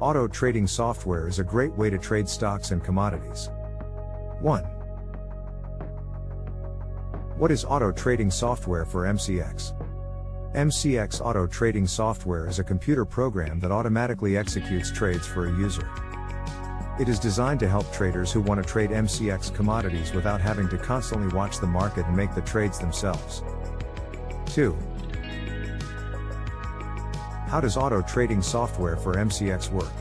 Auto trading software is a great way to trade stocks and commodities. 1. What is auto trading software for MCX? MCX auto trading software is a computer program that automatically executes trades for a user. It is designed to help traders who want to trade MCX commodities without having to constantly watch the market and make the trades themselves. 2. How does auto trading software for MCX work?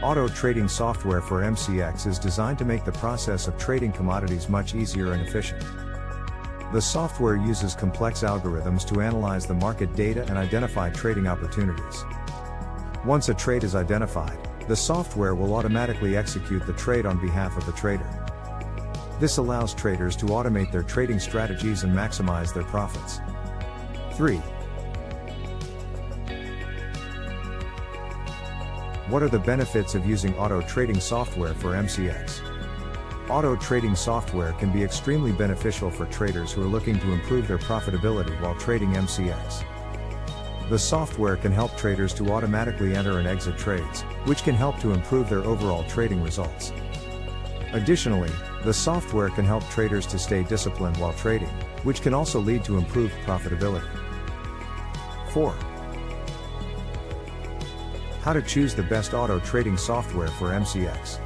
Auto trading software for MCX is designed to make the process of trading commodities much easier and efficient. The software uses complex algorithms to analyze the market data and identify trading opportunities. Once a trade is identified, the software will automatically execute the trade on behalf of the trader. This allows traders to automate their trading strategies and maximize their profits. 3. What are the benefits of using auto trading software for MCX? Auto trading software can be extremely beneficial for traders who are looking to improve their profitability while trading MCX. The software can help traders to automatically enter and exit trades, which can help to improve their overall trading results. Additionally, the software can help traders to stay disciplined while trading, which can also lead to improved profitability. 4. How to choose the best auto trading software for MCX.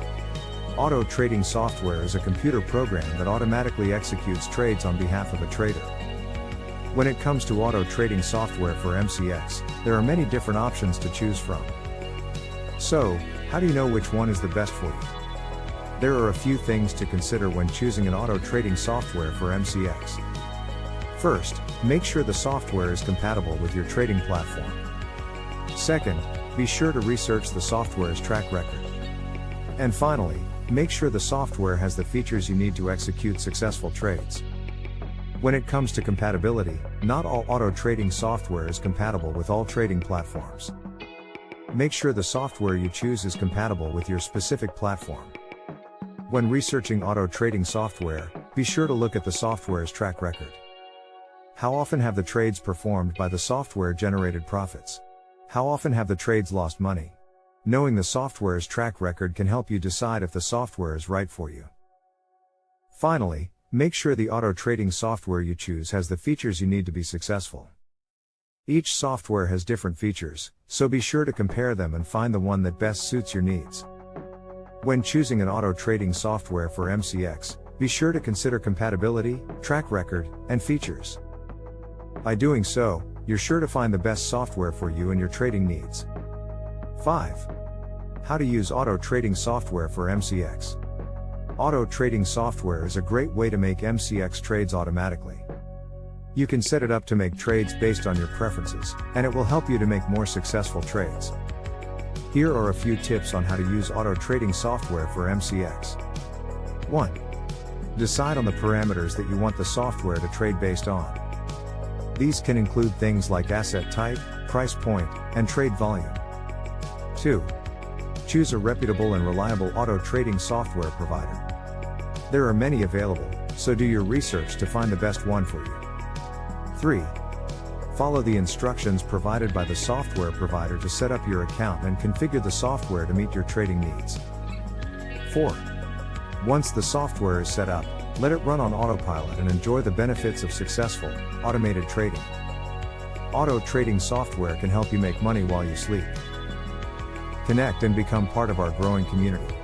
Auto trading software is a computer program that automatically executes trades on behalf of a trader. When it comes to auto trading software for MCX, there are many different options to choose from. So, how do you know which one is the best for you? There are a few things to consider when choosing an auto trading software for MCX. First, make sure the software is compatible with your trading platform. Second, be sure to research the software's track record. And finally, make sure the software has the features you need to execute successful trades. When it comes to compatibility, not all auto trading software is compatible with all trading platforms. Make sure the software you choose is compatible with your specific platform. When researching auto trading software, be sure to look at the software's track record. How often have the trades performed by the software generated profits? How often have the trades lost money? Knowing the software's track record can help you decide if the software is right for you. Finally, make sure the auto trading software you choose has the features you need to be successful. Each software has different features, so be sure to compare them and find the one that best suits your needs. When choosing an auto trading software for MCX, be sure to consider compatibility, track record, and features. By doing so, you're sure to find the best software for you and your trading needs. 5. How to use auto trading software for MCX. Auto trading software is a great way to make MCX trades automatically. You can set it up to make trades based on your preferences, and it will help you to make more successful trades. Here are a few tips on how to use auto trading software for MCX. 1. Decide on the parameters that you want the software to trade based on. These can include things like asset type, price point, and trade volume. 2. Choose a reputable and reliable auto trading software provider. There are many available, so do your research to find the best one for you. 3. Follow the instructions provided by the software provider to set up your account and configure the software to meet your trading needs. 4. Once the software is set up, let it run on autopilot and enjoy the benefits of successful, automated trading. Auto trading software can help you make money while you sleep. Connect and become part of our growing community.